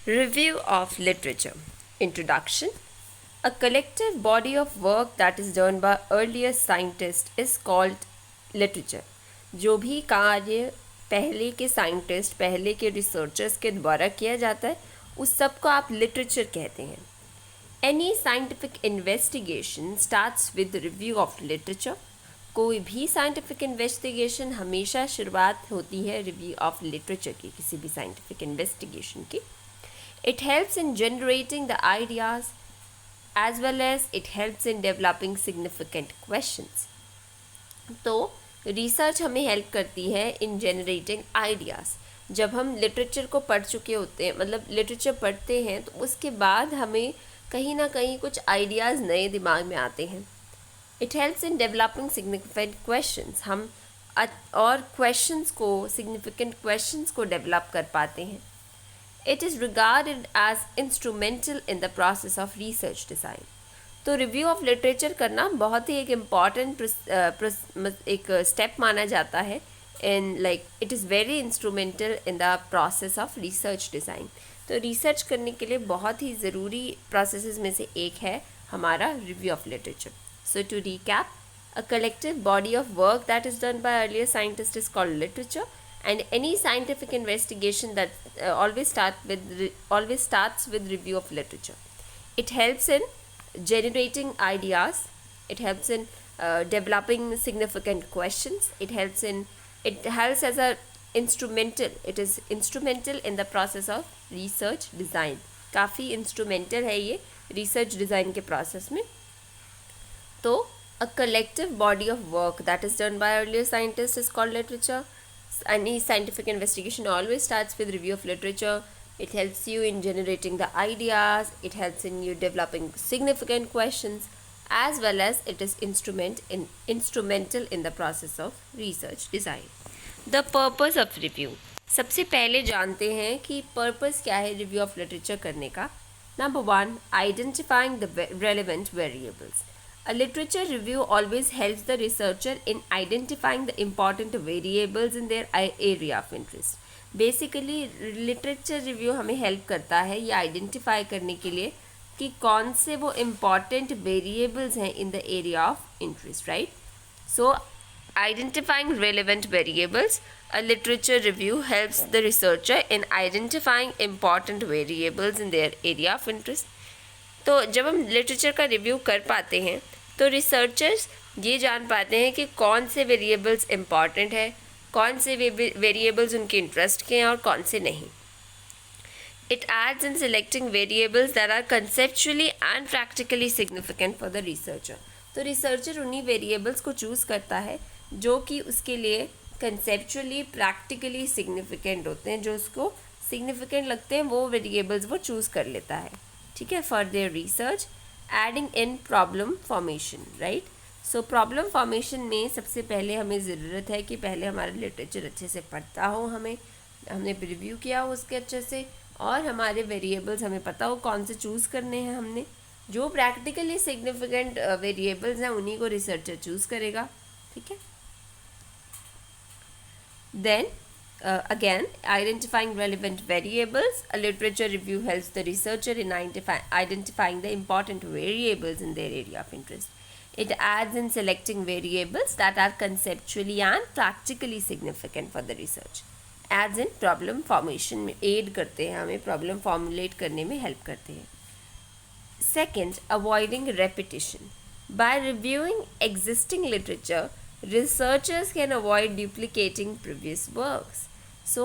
Review of literature. Introduction. A collective body of work that is done by earlier scientists is called literature. जो भी कार्य पहले के scientist, पहले के रिसर्चर्स के द्वारा किया जाता है, उस सब को आप लिटरेचर कहते हैं. Any scientific investigation starts with review of literature. कोई भी साइंटिफिक इन्वेस्टिगेशन हमेशा शुरुआत होती है रिव्यू ऑफ लिटरेचर की, किसी भी साइंटिफिक इन्वेस्टिगेशन की. It helps in generating the ideas as well as it helps in developing significant questions. तो रिसर्च हमें हेल्प करती है इन जनरेटिंग आइडियाज़. जब हम लिटरेचर को पढ़ चुके होते हैं, मतलब लिटरेचर पढ़ते हैं, तो उसके बाद हमें कहीं ना कहीं कुछ आइडियाज़ नए दिमाग में आते हैं. It helps in developing significant questions. हम और क्वेश्चंस को, सिग्निफिकेंट क्वेश्चंस को डेवलप कर पाते हैं. It is regarded as instrumental in the process of research design. तो रिव्यू ऑफ लिटरेचर करना बहुत ही एक इम्पॉर्टेंट एक स्टेप माना जाता है in like it is very instrumental in the process of research design. तो रिसर्च करने के लिए बहुत ही ज़रूरी प्रोसेसेस में से एक है हमारा review of literature. So to recap, a collective body of work that is done by earlier scientist is called literature. And any scientific investigation that always starts with review of literature. It helps in generating ideas. It helps in developing significant questions. It helps as a instrumental. It is instrumental in the process of research design. काफ़ी instrumental है ये research design के process में. तो a collective body of work that is done by earlier scientists is called literature. Any scientific investigation always starts with review of literature. It helps you in generating the ideas. It helps in you developing significant questions, as well as it is instrumental in the process of research design. The purpose of review. सबसे पहले जानते हैं कि purpose क्या है review of literature करने का. Number 1, identifying the relevant variables. A literature review always helps the researcher in identifying the important variables in their area of interest. Basically, literature review हमें help करता है ये identify करने के लिए कि कौन से वो important variables हैं in the area of interest, right? So, identifying relevant variables, a literature review helps the researcher in identifying important variables in their area of interest. तो जब हम लिटरेचर का रिव्यू कर पाते हैं तो रिसर्चर्स ये जान पाते हैं कि कौन से वेरिएबल्स इम्पॉर्टेंट है, कौन से वेरिएबल्स उनके इंटरेस्ट के हैं और कौन से नहीं. It aids in selecting variables that are conceptually and practically significant for the researcher. तो रिसर्चर उन्हीं वेरिएबल्स को चूज़ करता है जो कि उसके लिए कंसेप्चुअली प्रैक्टिकली सिग्निफिकेंट होते हैं, जो उसको सिग्निफिकेंट लगते हैं वो वेरिएबल्स वो चूज़ कर लेता है. ठीक है, for their research. Adding in problem formation, right. So problem formation में सबसे पहले हमें ज़रूरत है कि पहले हमारा लिटरेचर अच्छे से पढ़ता हो, हमने रिव्यू किया हो उसके अच्छे से, और हमारे वेरिएबल्स हमें पता हो कौन से चूज़ करने हैं. हमने जो प्रैक्टिकली सिग्निफिकेंट वेरिएबल्स हैं उन्हीं को रिसर्चर चूज़ करेगा. ठीक है. Then again, identifying relevant variables. A literature review helps the researcher in identifying the important variables in their area of interest. It adds in selecting variables that are conceptually and practically significant for the research. Adds in problem formation में aid करते हैं, हमें problem formulate करने में help करते हैं. Second, avoiding repetition. By reviewing existing literature, researchers can avoid duplicating previous works. So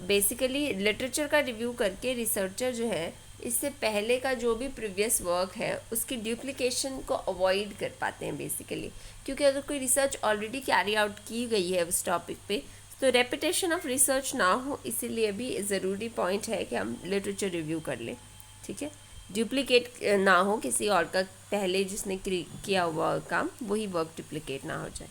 basically literature का review करके रिसर्चर जो है इससे पहले का जो भी प्रीवियस वर्क है उसकी ड्यूप्लिकेशन को अवॉइड कर पाते हैं बेसिकली, क्योंकि अगर कोई रिसर्च ऑलरेडी कैरी आउट की गई है उस टॉपिक पे तो रेपिटेशन ऑफ रिसर्च ना हो, इसीलिए भी ज़रूरी पॉइंट है कि हम लिटरेचर रिव्यू कर लें. ठीक है, डुप्लिकेट ना हो किसी और का, पहले जिसने किया हुआ काम वही वर्क डुप्लिकेट ना हो जाए.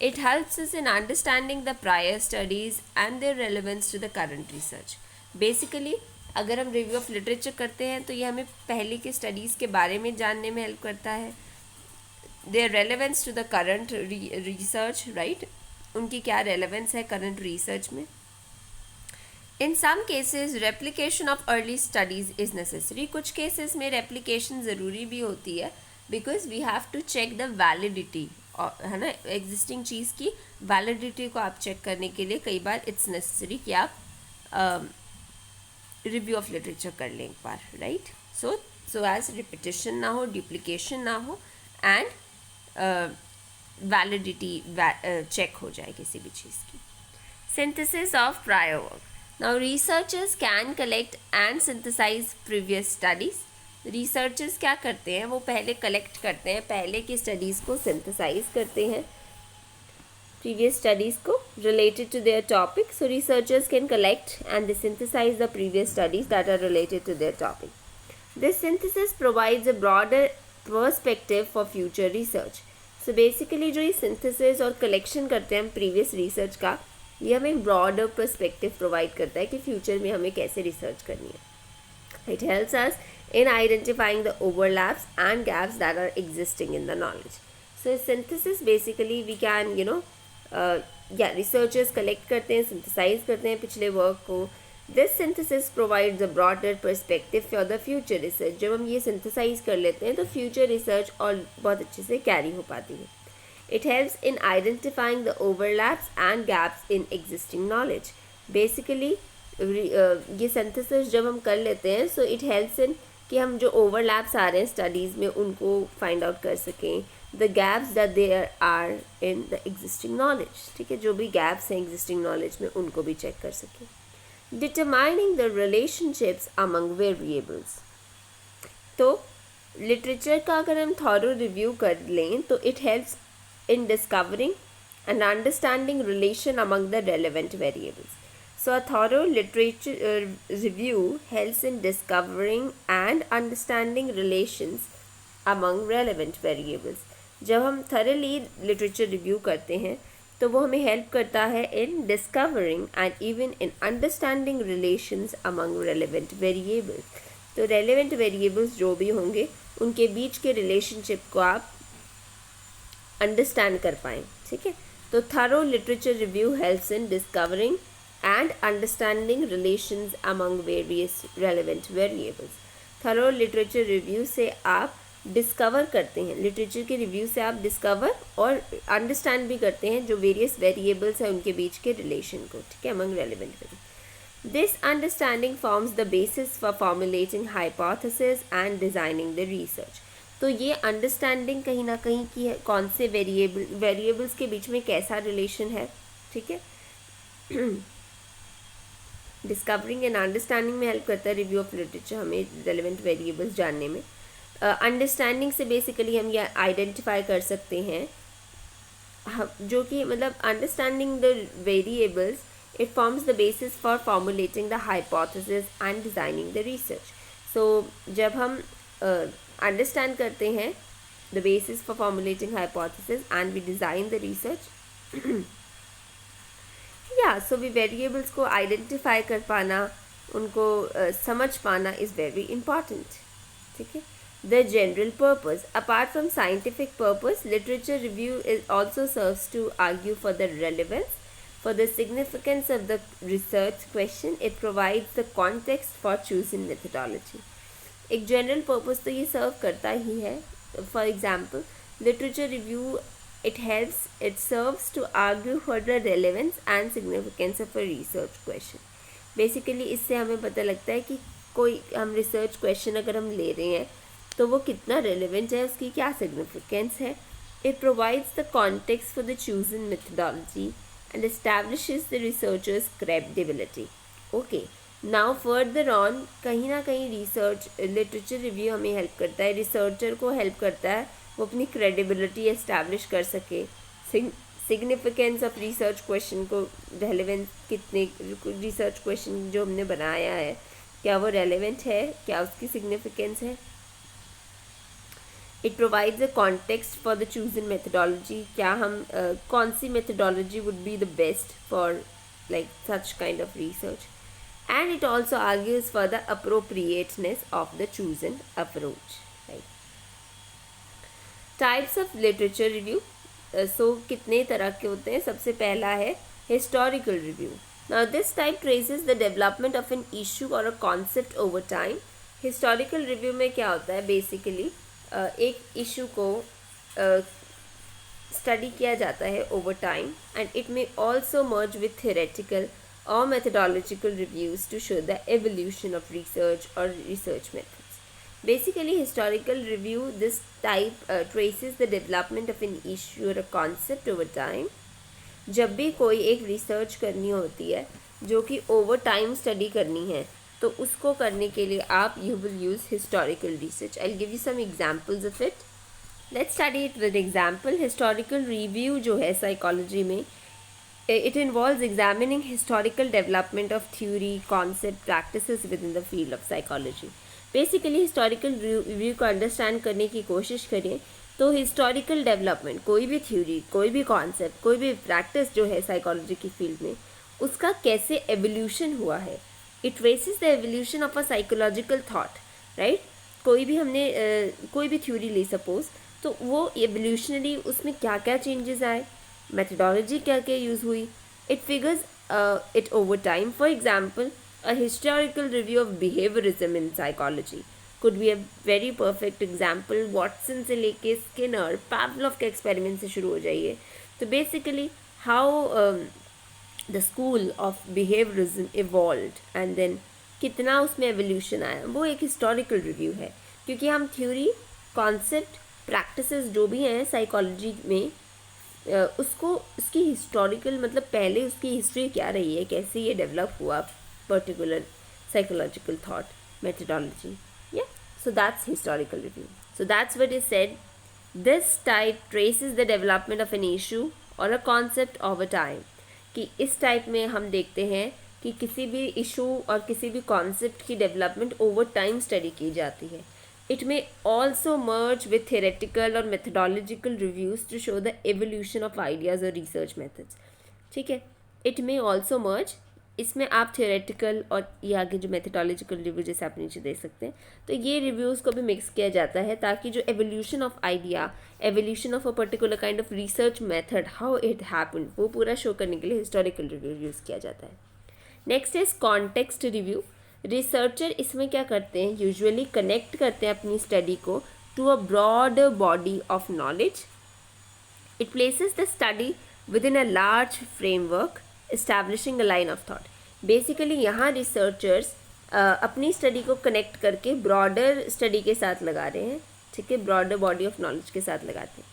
It helps us in understanding the prior studies and their relevance to the current research. Basically, अगर हम रिव्यू ऑफ लिटरेचर करते हैं तो ये हमें पहले के स्टडीज़ के बारे में जानने में हेल्प करता है. their relevance to the current research, right? उनकी क्या रेलेवेंस है करंट रिसर्च में. In some cases replication of early studies is necessary. कुछ केसेस में रेप्लिकेशन ज़रूरी भी होती है because we have to check the validity, है ना, एग्जिस्टिंग चीज़ की वैलिडिटी को आप चेक करने के लिए कई बार इट्स नेसेसरी कि आप रिव्यू ऑफ लिटरेचर कर लें एक बार, राइट. सो एज रिपीटिशन ना हो, डुप्लीकेशन ना हो, एंड वैलिडिटी चेक हो जाए किसी भी चीज़ की. Synthesis of prior work. Now researchers can collect and synthesize previous studies. Researchers क्या करते हैं, वो पहले collect करते हैं, पहले की studies को synthesize करते हैं, previous studies को related to their topic. So researchers can collect and they synthesize the previous studies that are related to their topic. This synthesis provides a broader perspective for future research. So basically जो ये synthesis और collection करते हैं हम previous research का, ये हमें एक ब्रॉडर पर्सपेक्टिव प्रोवाइड करता है कि फ्यूचर में हमें कैसे रिसर्च करनी है. It helps us in identifying the overlaps and gaps that are existing in the knowledge. So synthesis basically we can या रिसर्चर्स कलेक्ट करते हैं, सिंथेसाइज करते हैं पिछले वर्क को. This synthesis provides a broader perspective for the future research. जब हम ये सिंथेसाइज कर लेते हैं तो फ्यूचर रिसर्च और बहुत अच्छे से कैरी हो पाती है. It helps in identifying the overlaps and gaps in existing knowledge. Basically, ये synthesis जब हम कर लेते हैं, so it helps in कि हम जो overlaps आ रहे हैं studies में उनको find out कर सकें, the gaps that there are in the existing knowledge. ठीक है, जो भी gaps हैं existing knowledge में उनको भी check कर सकें. Determining the relationships among variables. तो literature का अगर हम thorough review कर लें तो it helps in discovering and understanding relation among the relevant variables. So a thorough literature review helps in discovering and understanding relations among relevant variables. जब हम thoroughly literature review करते हैं तो वो हमें help करता है in discovering and even in understanding relations among relevant variables. तो relevant variables जो भी होंगे उनके बीच के relationship को आप अंडरस्टैंड कर पाएँ. ठीक है, तो thorough literature review helps in discovering and understanding relations among various relevant variables. Thorough literature review से आप डिस्कवर करते हैं, लिटरेचर के रिव्यू से आप डिस्कवर और अंडरस्टैंड भी करते हैं जो वेरियस वेरिएबल्स हैं उनके बीच के रिलेशन को. ठीक है, among relevant variables. This understanding forms the basis for formulating hypothesis and designing the research. तो ये अंडरस्टैंडिंग कहीं ना कहीं की है कौन से वेरिएबल्स के बीच में कैसा रिलेशन है. ठीक है, डिस्कवरिंग एंड अंडरस्टैंडिंग में हेल्प करता है रिव्यू ऑफ लिटरेचर हमें रेलेवेंट वेरिएबल्स जानने में. अंडरस्टैंडिंग से बेसिकली हम ये आइडेंटिफाई कर सकते हैं जो कि मतलब understanding the variables it forms the basis for formulating the hypothesis and designing the research. So जब हम understand करते हैं the basis for formulating hypothesis and we design the research. Yeah, so we variables को identify कर पाना, उनको समझ पाना is very important. ठीक है, the general purpose. Apart from scientific purpose, literature review also serves to argue for the relevance, for the significance of the research question. It provides the context for choosing methodology. एक general purpose तो ये सर्व करता ही है. For example literature review it serves to argue for the relevance and significance of a research question. Basically इससे हमें पता लगता है कि कोई हम रिसर्च क्वेश्चन अगर हम ले रहे हैं तो वो कितना रेलिवेंट है, उसकी क्या सिग्निफिकेंस है. It provides the context for the chosen methodology and establishes the researchers credibility. Okay, now further on कहीं ना कहीं रिसर्च लिटरेचर रिव्यू हमें हेल्प करता है, रिसर्चर को हेल्प करता है वो अपनी क्रेडिबिलिटी एस्टैब्लिश कर सके, सिग्निफिकेंस ऑफ रिसर्च क्वेश्चन को, रेलेवेंट कितने रिसर्च क्वेश्चन जो हमने बनाया है क्या वो रेलेवेंट है, क्या उसकी सिग्निफिकेंस है. It provides a context for the chosen methodology. क्या हम कौन सी methodology would be the best for like such kind of research. And it also argues for the appropriateness of the chosen approach. Right? Types of literature review. So कितने तरह के होते हैं. सबसे पहला है historical review. Now, this type traces the development of an issue or a concept over time. Historical review में क्या होता है बेसिकली एक इशू को स्टडी किया जाता है over time and it may also merge with theoretical or methodological reviews to show the evolution of research or research methods. Basically, historical review, this type traces the development of an issue or a concept over time. जब भी कोई एक research करनी होती है जो कि over time study करनी है तो उसको करने के लिए आप you will use historical research. I will give you some examples of it. Let's study it with example. Historical review जो है साइकोलॉजी में, it involves examining historical development of theory, concept, practices within the field of psychology. Basically, historical review को understand करने की कोशिश करें तो historical development, कोई भी theory, कोई भी concept, कोई भी practice जो है psychology की field में, उसका कैसे evolution हुआ है. It traces the evolution of a psychological thought, right? कोई भी हमने कोई भी theory ले suppose, तो वो evolutionary उसमें क्या क्या changes आए, methodology क्या क्या यूज़ हुई. It figures it over time. For example, a historical review of behaviorism in psychology could be a very perfect example. Watson से लेके स्किनर, Pavlov के एक्सपेरिमेंट से शुरू हो जाइए. तो basically how the school of behaviorism evolved and then कितना उसमें एवोल्यूशन आया, वो एक हिस्टोरिकल रिव्यू है. क्योंकि हम थ्योरी, कॉन्सेप्ट, प्रैक्टिसेस जो भी हैं साइकोलॉजी में उसको उसकी हिस्टोरिकल मतलब पहले उसकी हिस्ट्री क्या रही है, कैसे ये डेवलप हुआ पर्टिकुलर साइकोलॉजिकल थॉट मेथडोलॉजी. या so that's historical review. So that's what is said. This type traces the development of an issue और अ कॉन्सेप्ट ओवर टाइम. कि इस टाइप में हम देखते हैं कि किसी भी इशू और किसी भी कॉन्सेप्ट की डेवलपमेंट ओवर टाइम स्टडी की जाती है. It may also merge with theoretical or methodological reviews to show the evolution of ideas or research methods. ठीक है. It may also merge, इसमें आप theoretical और ये आगे जो methodological review जैसे आप नीचे देख सकते हैं, तो ये reviews को भी mix किया जाता है ताकि जो evolution of idea, evolution of a particular kind of research method, how it happened, वो पूरा show करने के लिए historical review use किया जाता है. Next is context review. Researcher इसमें क्या करते हैं, यूजुअली कनेक्ट करते हैं अपनी स्टडी को to a broad body of knowledge. It places the study within a large framework establishing a line of thought. Basically यहाँ रिसर्चर्स अपनी स्टडी को कनेक्ट करके ब्रॉडर स्टडी के साथ लगा रहे हैं. ठीक है, ब्रॉडर बॉडी ऑफ नॉलेज के साथ लगाते हैं.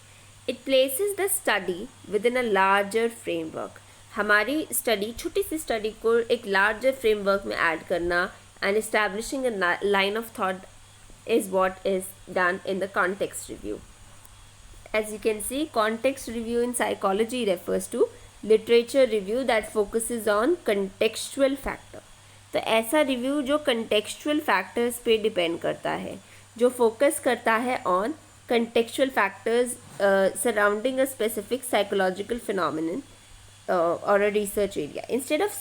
It places the study within a larger framework. हमारी स्टडी, छोटी सी स्टडी को एक लार्जर फ्रेमवर्क में ऐड करना and establishing a line of thought is what is done in the context review. As you can see, context review in psychology refers to literature review that focuses on contextual factor. तो ऐसा review जो contextual factors पे depend करता है, जो focus करता है on contextual factors surrounding a specific psychological phenomenon or a research area. Instead of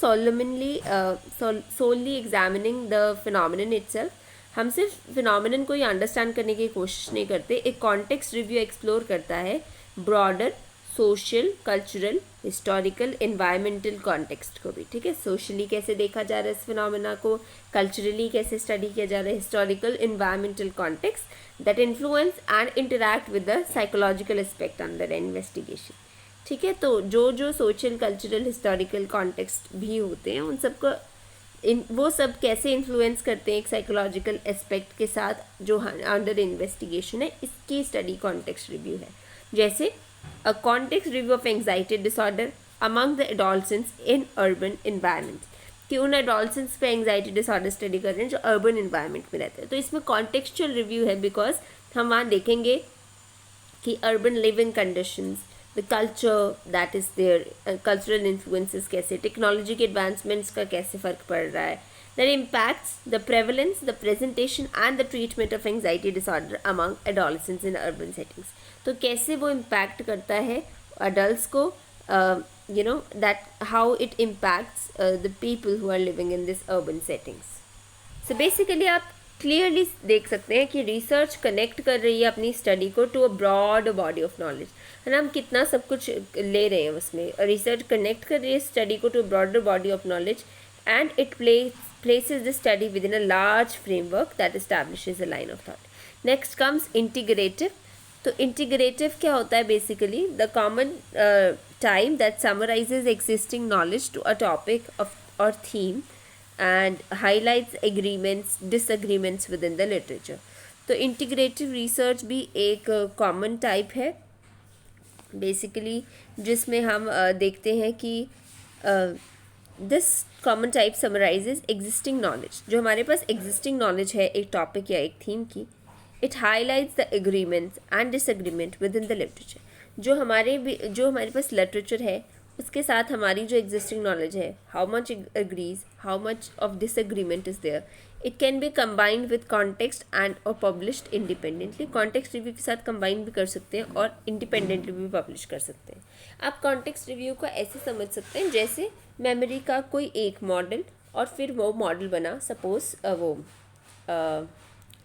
solely examining the phenomenon itself, हम सिर्फ phenomenon को ही अंडरस्टैंड करने की कोशिश नहीं करते. एक कॉन्टेक्स्ट रिव्यू एक्सप्लोर करता है broader social, cultural, historical, environmental context को भी. ठीक है, सोशली कैसे देखा जा रहा है इस फिनोमेना को, कल्चरली कैसे स्टडी किया जा रहा है, historical, environmental context that influence and interact with the psychological aspect under investigation. ठीक है, तो जो सोशल, कल्चरल, हिस्टोरिकल कॉन्टेक्स्ट भी होते हैं उन सबको वो सब कैसे इन्फ्लुएंस करते हैं एक साइकोलॉजिकल एस्पेक्ट के साथ जो अंडर इन्वेस्टिगेशन है, इसकी स्टडी कॉन्टेक्स्ट रिव्यू है. जैसे a context review of anxiety disorder among the adolescents in urban environments. कि उन एडोलसेंट्स पे एंग्जाइटी डिसऑर्डर स्टडी कर रहे हैं जो अर्बन इन्वायरमेंट में रहते हैं. तो इसमें कॉन्टेक्चुअल रिव्यू है बिकॉज हम वहाँ देखेंगे कि urban living conditions, the culture that is there, cultural influences कैसे, टेक्नोलॉजी के एडवांसमेंट्स का कैसे फ़र्क पड़ रहा है, that impacts the prevalence, the presentation and the treatment of anxiety disorder among adolescents in urban settings. तो कैसे वो इम्पैक्ट करता है अडल्ट को, you know, that how it impacts the people who are living in this urban settings. So basically आप clearly देख सकते हैं कि रिसर्च कनेक्ट कर रही है अपनी स्टडी को to a broad body of knowledge, है ना। हम कितना सब कुछ ले रहे हैं उसमें, रिसर्च कनेक्ट कर रही है स्टडी को to broader body of knowledge and it places the study within a large framework that establishes a line of thought. Next comes integrative. तो integrative क्या होता है? Basically the common time that summarizes existing knowledge to a topic of or theme and highlights agreements disagreements within the literature. तो integrative research भी एक common type है basically, जिसमें हम देखते हैं कि this common type summarises existing knowledge. जो हमारे पास एग्जिस्टिंग नॉलेज है एक टॉपिक या एक थीम की, it highlights the agreements and disagreement within the literature. जो हमारे पास लिटरेचर है उसके साथ हमारी जो एग्जिस्टिंग नॉलेज है, how much agrees, how much of disagreement is there, it can be combined with context and और पब्लिश्ड इंडिपेंडेंटली। कॉन्टेक्स्ट रिव्यू के साथ कंबाइन भी कर सकते हैं और इंडिपेंडेंटली भी पब्लिश कर सकते हैं। आप कॉन्टेक्स्ट रिव्यू को ऐसे समझ सकते हैं जैसे मेमोरी का कोई एक मॉडल और फिर वो मॉडल बना, सपोज वो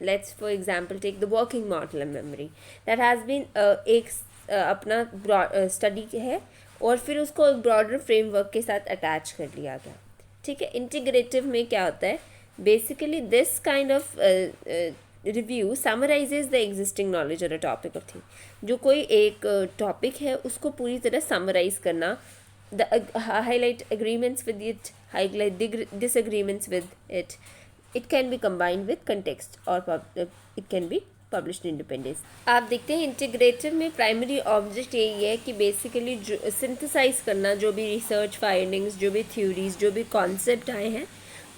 let's for example take the working model of memory that has been एक अपना स्टडी है और फिर उसको एक ब्रॉडर फ्रेमवर्क के साथ अटैच कर लिया गया, ठीक है। इंटीग्रेटिव में क्या होता है? Basically this kind of review summarises the existing knowledge और अ टॉपिक ऑफ थिंग। जो कोई एक टॉपिक है उसको पूरी तरह समराइज करना, highlight agreements with it, highlight disagreements with it. It can be combined with context or it can be published independently. आप देखते हैं इंटीग्रेटिव में प्राइमरी ऑब्जेक्ट यही है कि बेसिकली जो सिंथेसाइज करना जो भी रिसर्च फाइंडिंग्स, जो भी थ्योरीज, जो भी कॉन्सेप्ट आए हैं,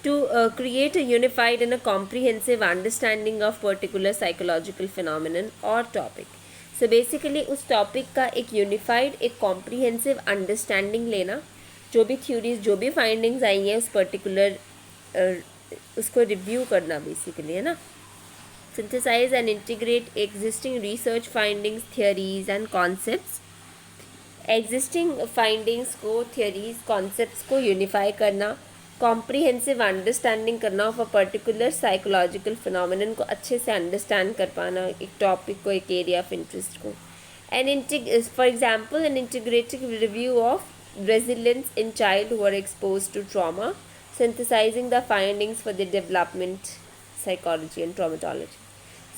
to create a unified and a comprehensive understanding of particular psychological phenomenon or topic. So basically उस टॉपिक का एक यूनिफाइड, एक कॉम्प्रीहेंसिव अंडरस्टैंडिंग लेना, जो भी थ्योरीज, जो भी फाइंडिंग्स आई हैं उस पर्टिकुलर उसको रिव्यू करना बेसिकली, है ना। Synthesize and integrate existing research findings, theories and concepts. Existing findings को, थियरीज, कॉन्सेप्ट्स को यूनिफाई करना, कॉम्प्रीहेंसिव अंडरस्टैंडिंग करना of a particular psychological phenomenon को अच्छे से अंडरस्टैंड कर पाना, एक टॉपिक को, एक एरिया ऑफ इंटरेस्ट को। And for example an integrative review of resilience in child who are expose to trauma, synthesizing the findings for the development psychology and traumatology.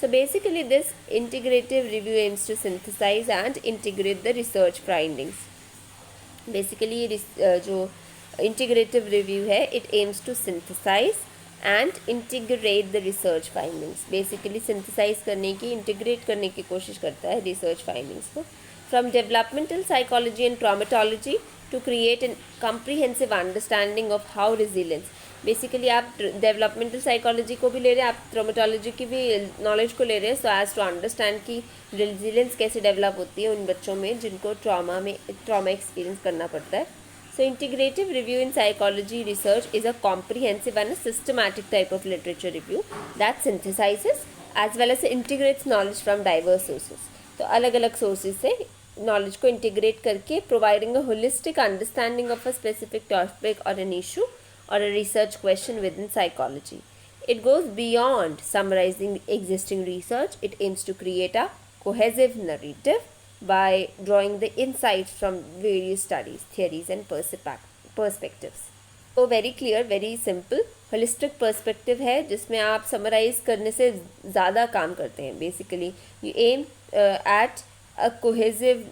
So basically this integrative review aims to synthesize and integrate the research findings. Basically जो integrative review है, it aims to synthesize and integrate the research findings. Basically synthesize करने की, integrate करने की कोशिश करता है research findings को from developmental psychology and traumatology to create a comprehensive understanding of how resilience. Basically आप डेवलपमेंटल साइकोलॉजी को भी ले रहे हैं, आप ट्रोमेटोलॉजी की भी नॉलेज को ले रहे हैं, सो एज टू अंडरस्टैंड कि रेजिलियंस कैसे डेवलप होती है उन बच्चों में जिनको ट्रॉमा एक्सपीरियंस करना पड़ता है. So integrative review in psychology research is a comprehensive and systematic type of literature review that synthesizes as well as integrates knowledge from diverse sources. तो अलग अलग सोर्सेज से नॉलेज को इंटीग्रेट करके providing a holistic understanding of a specific topic और an issue or a research question within psychology. It goes beyond summarizing existing research. It aims to create a cohesive narrative by drawing the insights from various studies, theories and perspectives. So very clear, very simple, holistic perspective है जिसमें आप summarize करने से ज़्यादा काम करते हैं. Basically, you aim at a cohesive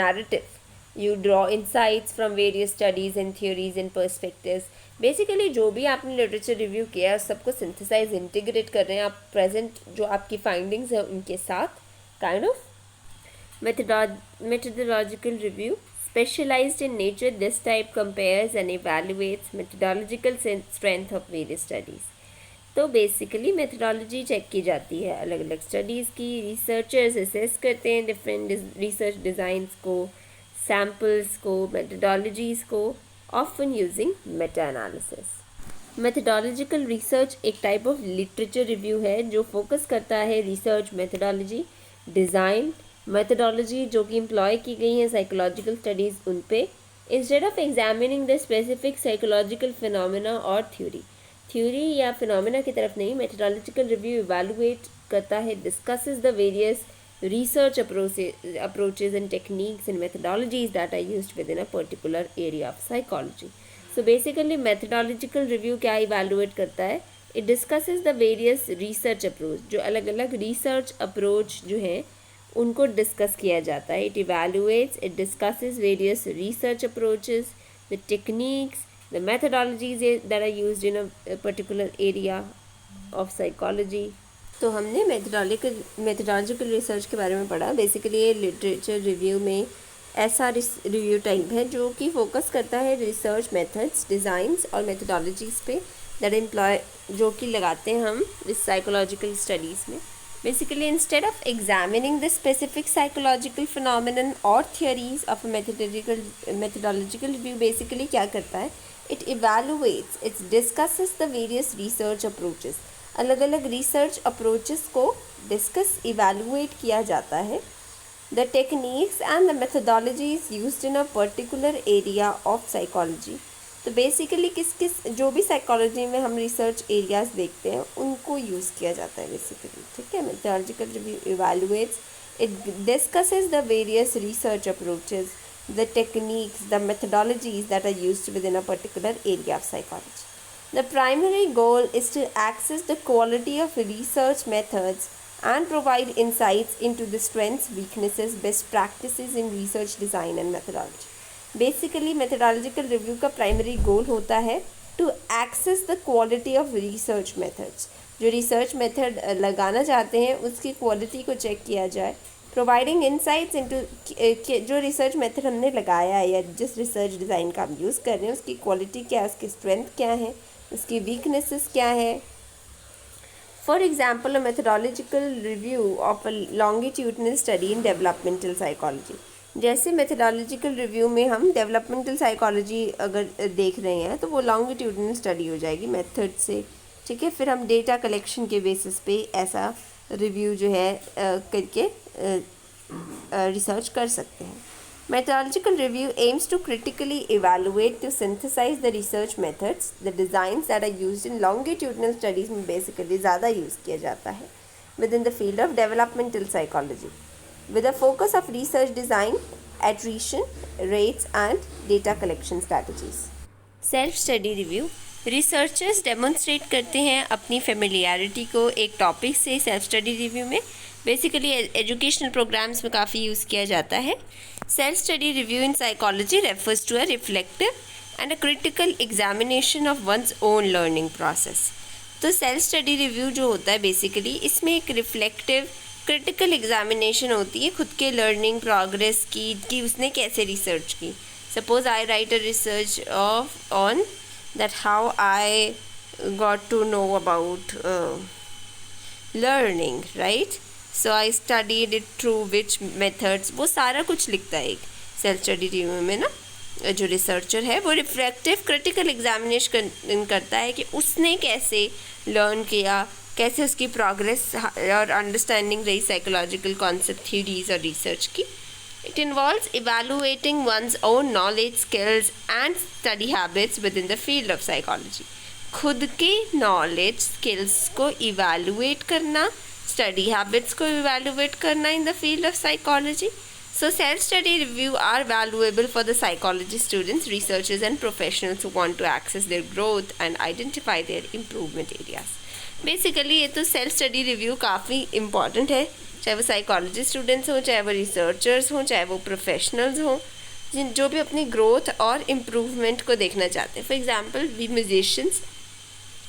narrative. You draw insights from various studies and theories and perspectives. Basically जो भी आपने लिटरेचर रिव्यू किया है सबको सिंथेसाइज इंटीग्रेट कर रहे हैं आप प्रेजेंट जो आपकी फाइंडिंग्स हैं उनके साथ. Kind of methodological review specialized in nature, this type compares and evaluates methodological strength of various studies. तो बेसिकली मेथडोलॉजी चेक की जाती है अलग अलग स्टडीज़ की. रिसर्चर्स असेस करते हैं डिफरेंट रिसर्च डिज़ाइंस को, सैम्पल्स को, मेथडोलॉजीज़ को, often using meta-analysis. Methodological research एक type of literature review है जो focus करता है research methodology, design, methodology जो कि employ की गई हैं psychological studies उन पे, instead of examining the specific psychological phenomena or theory. Theory या फिनोमेना की तरफ नहीं, मेथोडोलॉजिकल रिव्यू इवैल्यूएट करता है, discusses the various research approaches and techniques and methodologies that are used within a particular area of psychology. So basically methodological review क्या evaluate करता है? It discusses the various research approach, जो अलग अलग research approach जो हैं उनको discuss किया जाता है. It evaluates, it discusses various research approaches, the techniques, the methodologies that are used in a particular area of psychology. तो हमने मेथोडोलॉजिकल रिसर्च के बारे में पढ़ा. बेसिकली ये लिटरेचर रिव्यू में ऐसा रिव्यू टाइप है जो कि फोकस करता है रिसर्च मेथड्स, डिज़ाइंस और मेथोडोलॉजीज़ पे दैट एम्प्लॉय जो कि लगाते हैं हम इस साइकोलॉजिकल स्टडीज़ में. Basically instead of examining the specific psychological phenomenon और theories of methodological review basically क्या करता है? It evaluates, it's discusses the various research approaches. अलग अलग रिसर्च अप्रोचेस को डिस्कस इवैल्यूएट किया जाता है. The techniques and the methodologies used in a particular area of psychology. तो बेसिकली किस जो भी साइकोलॉजी में हम रिसर्च एरियाज देखते हैं उनको यूज़ किया जाता है बेसिकली. ठीक है. Methodological review evaluates, it discusses the various research approaches, the techniques, the methodologies that are used within a particular area of psychology. The primary goal is to access the quality of research methods and provide insights into the strengths, weaknesses, best practices in research design and methodology. Basically, methodological review का primary goal होता है to access the quality of research methods. जो research method लगाना चाहते हैं उसकी quality को check किया जाए. Providing insights into जो research method हमने लगाया है या जिस research design का हम यूज़ कर रहे हैं उसकी quality क्या है, उसकी strength क्या है, उसकी वीकनेसेस क्या है. For example a methodological review of a longitudinal study in developmental psychology. जैसे मेथोडोलॉजिकल रिव्यू में हम डेवलपमेंटल साइकोलॉजी अगर देख रहे हैं तो वो लॉन्गिट्यूडनल स्टडी हो जाएगी मेथड से. ठीक है. फिर हम डेटा कलेक्शन के बेसिस पे ऐसा रिव्यू जो है करके रिसर्च कर सकते हैं. Methodological review aims to critically evaluate to synthesize the research methods, the designs that are used in longitudinal studies में basically ज़्यादा use किया जाता है within the field of developmental psychology, with a focus of research design, attrition rates and data collection strategies. Self study review. Researchers demonstrate करते हैं अपनी familiarity को एक टॉपिक से सेल्फ स्टडी रिव्यू में. बेसिकली एजुकेशनल प्रोग्राम्स में काफ़ी use किया जाता है. Self study review in psychology refers to a reflective and a critical examination of one's own learning process. तो सेल्फ स्टडी रिव्यू जो होता है बेसिकली इसमें एक रिफ्लेक्टिव क्रिटिकल एग्जामिनेशन होती है खुद के लर्निंग प्रोग्रेस की कि उसने कैसे रिसर्च की. Suppose I right a research of on that how I got to know about learning, right? So I studied it through which methods. वो सारा कुछ लिखता है एक सेल्फ स्टडी रिव्यू में ना. जो रिसर्चर है वो रिफ्लेक्टिव क्रिटिकल एग्जामिनेशन करता है कि उसने कैसे लर्न किया, कैसे उसकी प्रोग्रेस और अंडरस्टैंडिंग रही साइकोलॉजिकल कॉन्सेप्ट, थ्योरीज और रिसर्च की. It involves evaluating one's own knowledge, skills and study habits within the field of psychology. खुद के knowledge, skills को evaluate करना, study habits को evaluate करना in the field of psychology. So self-study review are valuable for the psychology students, researchers and professionals who want to access their growth and identify their improvement areas. Basically ये तो self-study review काफ़ी important है, चाहे वो psychology students हों, चाहे वो researchers हों, चाहे वो प्रोफेशनल्स हों, जो भी अपनी ग्रोथ और इम्प्रूवमेंट को देखना चाहते हैं. For example we musicians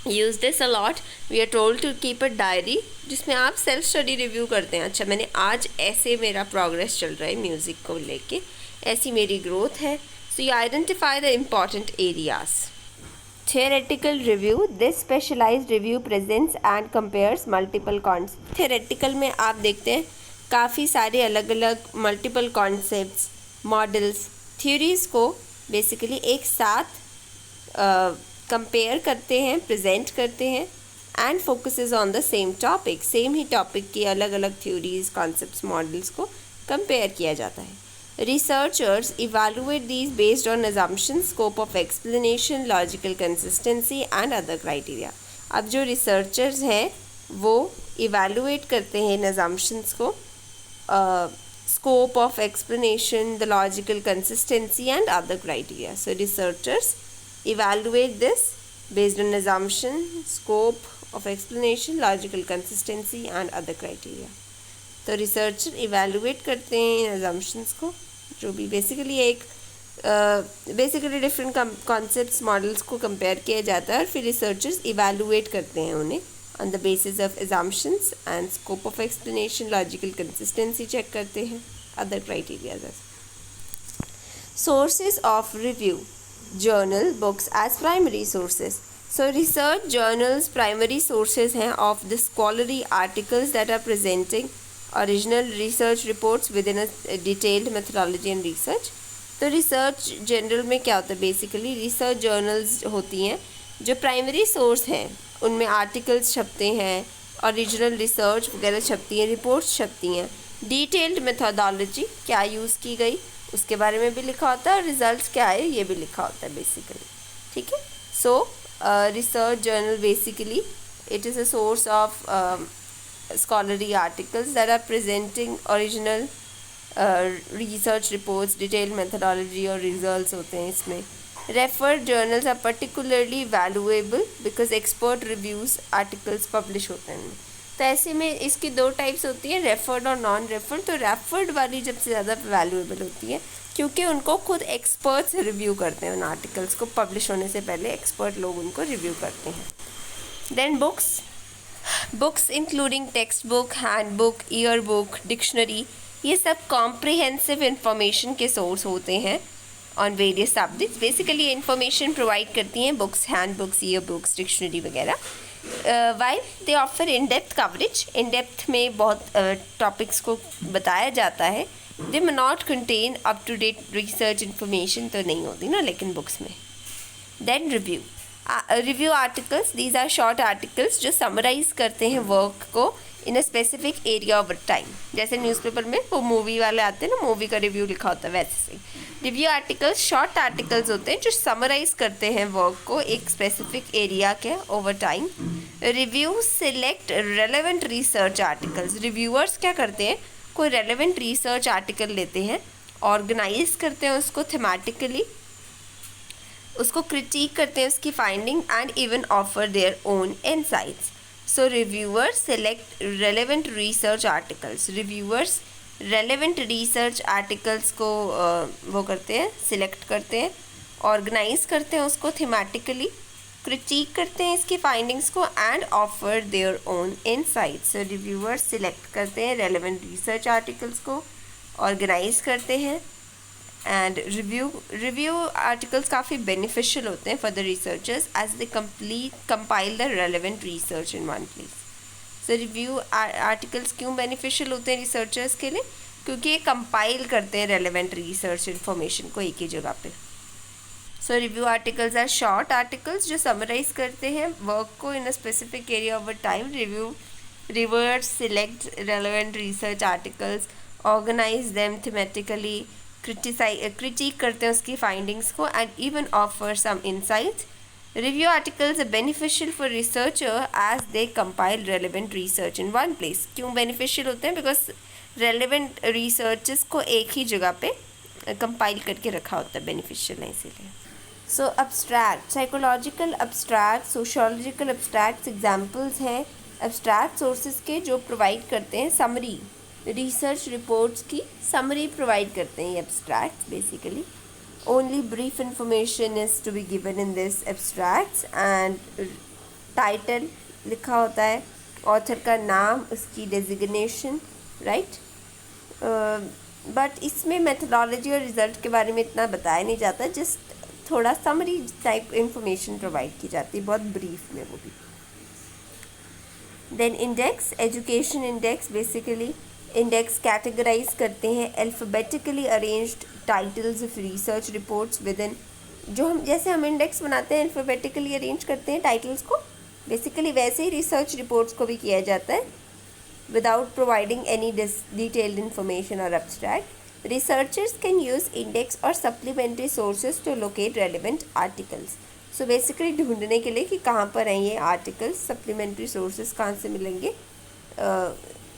use this a lot. We are told to keep a diary जिसमें आप सेल्फ स्टडी रिव्यू करते हैं. अच्छा मैंने आज ऐसे मेरा प्रोग्रेस चल रहा है म्यूज़िक को लेके, ऐसी मेरी ग्रोथ है. So you identify the important areas. Theoretical review. This specialized review presents and compares multiple concepts. Theoretical में आप देखते हैं काफ़ी सारे अलग अलग multiple concepts, models, theories को basically एक साथ compare करते हैं, present करते हैं and focuses on the same topic. Same he topic की अलग अलग theories, concepts, models को compare किया जाता है. Researchers evaluate these based on assumptions, scope of explanation, logical consistency and other criteria. अब जो researchers हैं वो evaluate करते हैं इन assumptions को, scope of explanation, the logical consistency and other criteria. So researchers evaluate this based on assumption, scope of explanation, logical consistency and other criteria. तो researcher evaluate करते हैं इन assumptions को, जो भी बेसिकली डिफरेंट कॉन्सेप्ट्स मॉडल्स को compare किया जाता है और फिर रिसर्चर्स इवेलुएट करते हैं उन्हें on the basis of assumptions and scope of explanation, logical consistency check करते हैं, other criterias. Sources of review: journal, books as primary sources. So research journals primary sources हैं of the scholarly articles that are presenting original research reports within a detailed methodology and research. तो research general में क्या होता है, basically research journals होती हैं जो primary source हैं, उनमें आर्टिकल्स छपते हैं, ओरिजिनल रिसर्च वगैरह छपती हैं, रिपोर्ट्स छपती हैं, डिटेल्ड मेथोडोलॉजी क्या यूज़ की गई उसके बारे में भी लिखा होता है और रिजल्ट्स क्या है ये भी लिखा होता है बेसिकली. ठीक है. सो research journal basically it is a source of scholarly articles that are presenting original research reports, detailed methodology और results होते हैं इसमें. referred journals are particularly valuable because expert reviews articles publish होते हैं. तो ऐसे में इसकी दो टाइप्स होती है, रेफर्ड और नॉन रेफर्ड. तो रेफर्ड वाली जब से ज़्यादा वैल्यूएबल होती है क्योंकि उनको खुद एक्सपर्ट्स रिव्यू करते हैं, उन आर्टिकल्स को पब्लिश होने से पहले एक्सपर्ट लोग उनको रिव्यू करते हैं. Then books including textbook, handbook, yearbook, dictionary, ये सब कॉम्प्रिहेंसिव इंफॉर्मेशन के सोर्स होते हैं ऑन वेरियस सब्जेक्ट्स. बेसिकली ये इंफॉर्मेशन प्रोवाइड करती हैं books, handbooks, yearbooks, dictionary वगैरह. While they offer in depth coverage, in depth में बहुत टॉपिक्स को बताया जाता है. They may not contain up to date research information तो नहीं होती ना लेकिन बुक्स में. Then review articles, these are short articles जो समराइज करते हैं वर्क को in a specific area of time. जैसे न्यूज़पेपर में वो मूवी वाले आते हैं ना, मूवी का रिव्यू लिखा होता है, वैसे ही रिव्यू आर्टिकल्स शॉर्ट आर्टिकल्स होते हैं जो समराइज करते हैं वर्क को एक स्पेसिफिक एरिया के over time. Review select relevant research articles, reviewers क्या करते हैं, कोई रेलेवेंट रिसर्च आर्टिकल लेते हैं, ऑर्गेनाइज करते हैं उसको थीमेटिकली, उसको क्रिटिक करते हैं उसकी finding and even offer their own insights. So reviewers select relevant research articles, reviewers relevant research articles को वो करते हैं, सिलेक्ट करते हैं, ऑर्गेनाइज करते हैं उसको थीमेटिकली, क्रिटिक करते हैं इसकी फाइंडिंग्स को and offer their own insights. So reviewers select करते हैं रेलेवेंट रिसर्च आर्टिकल्स को, ऑर्गेनाइज करते हैं एंड रिव्यू आर्टिकल्स काफ़ी बेनिफिशियल होते हैं for the researchers as they compile the relevant research in one place. So review articles क्यों beneficial होते हैं रिसर्चर्स के लिए, क्योंकि ये कंपाइल करते हैं रेलेवेंट रिसर्च इन्फॉर्मेशन को एक ही जगह पे. So review articles are short articles जो समराइज करते हैं वर्क को in a specific area of time. Reviewers select relevant research articles, organize them thematically, critique करते हैं उसकी फाइंडिंग्स को and even offer some insights. Review articles are beneficial for researcher as they compile relevant research in one place. क्यों beneficial होते हैं, because relevant researches को एक ही जगह पे compile करके रखा होता है, beneficial है इसीलिए. So abstract, psychological abstract, sociological abstracts examples हैं abstract sources के जो provide करते हैं summary, research reports की summary provide करते हैं ये abstracts basically. Only brief information is to be given in this abstracts and title लिखा होता है, author का नाम, उसकी designation, right? But इसमें methodology और result के बारे में इतना बताया नहीं जाता, just थोड़ा summary type information provide की जाती है, बहुत brief में वो भी. Then index, education index basically index categorize करते हैं alphabetically arranged titles of research reports within, जो हम जैसे हम इंडेक्स बनाते हैं अल्फ़ाबेटिकली अरेंज करते हैं टाइटल्स को, बेसिकली वैसे ही रिसर्च रिपोर्ट्स को भी किया जाता है without providing any detailed information और abstract. Researchers can use index or supplementary sources to locate relevant articles. So basically ढूंढने के लिए कि कहाँ पर हैं ये articles, supplementary sources कहाँ से मिलेंगे,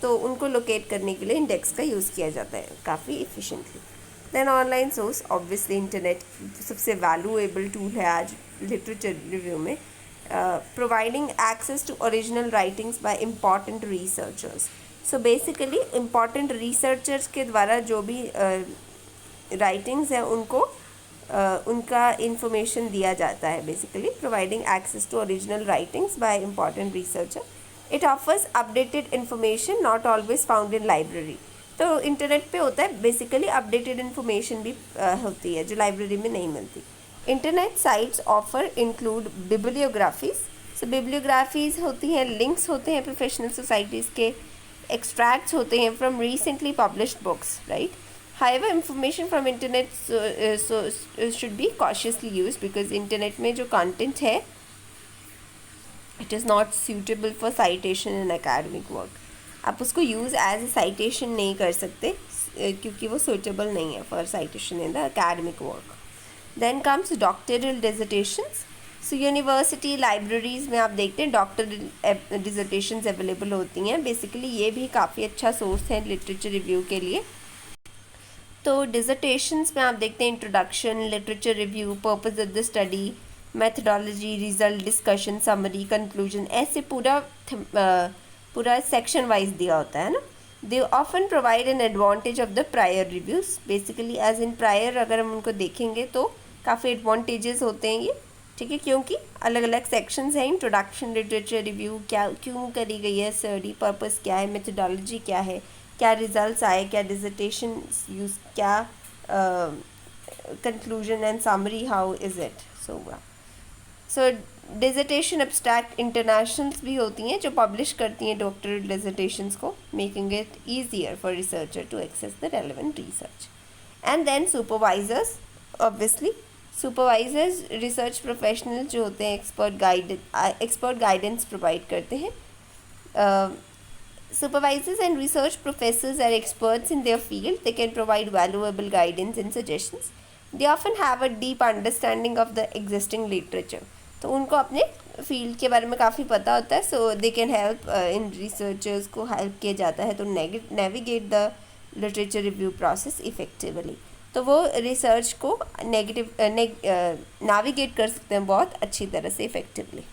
तो उनको locate करने के लिए index का यूज़ किया जाता है काफ़ी efficiently. Then online source, obviously internet सबसे valuable tool है आज literature review में, providing access to original writings by important researchers. So basically important researchers के द्वारा जो भी writings हैं उनको उनका information दिया जाता है. Basically providing access to original writings by important researcher. It offers updated information not always found in library. तो इंटरनेट पे होता है बेसिकली अपडेटेड इन्फॉर्मेशन भी होती है जो लाइब्रेरी में नहीं मिलती. Internet sites offer include bibliographies. So bibliographies होती हैं, लिंक्स होते हैं प्रोफेशनल सोसाइटीज़ के, एक्सट्रैक्ट्स होते हैं from recently published books, right. However information from internet should be cautiously use because internet में जो कंटेंट है it is not suitable for citation in academic work. आप उसको यूज़ एज ए साइटेशन नहीं कर सकते क्योंकि वो सूटेबल नहीं है for citation in the academic work. Then comes doctoral dissertations. So university libraries में आप देखते हैं डॉक्टरल डिसर्टेशंस अवेलेबल होती हैं. बेसिकली ये भी काफ़ी अच्छा सोर्स है लिटरेचर रिव्यू के लिए. तो डिसर्टेशंस में आप देखते हैं introduction, literature review, purpose of the study, methodology, result, discussion, summary, conclusion, ऐसे पूरा सेक्शन वाइज दिया होता है ना. They often provide an advantage of the prior reviews. Basically as in prior अगर हम उनको देखेंगे तो काफ़ी एडवांटेजेस होते हैं ये, ठीक है, क्योंकि अलग अलग सेक्शंस हैं. इंट्रोडक्शन, लिटरेचर रिव्यू, क्या क्यों करी गई है स्टडी, पर्पस क्या है, मेथडोलॉजी क्या है, क्या रिजल्ट्स आए, क्या डिसर्टेशन यूज, क्या conclusion and summary, how is it. So dissertation abstract internationals भी होती हैं जो पब्लिश करती हैं डॉक्टरल डिसर्टेशंस को, making it easier for researcher to access the relevant research. And then supervisors. Obviously supervisors research professional जो होते हैं एक्सपर्ट गाइडेंस प्रोवाइड करते हैं. Supervisors and research professors are experts in their field. They can provide valuable guidance and suggestions. They often have a deep understanding of the existing literature. तो उनको अपने field के बारे में काफ़ी पता होता है. So they can help in researchers को हेल्प किया जाता है to navigate the literature review process effectively. तो वो रिसर्च को नेविगेट कर सकते हैं बहुत अच्छी तरह से इफ़ेक्टिवली.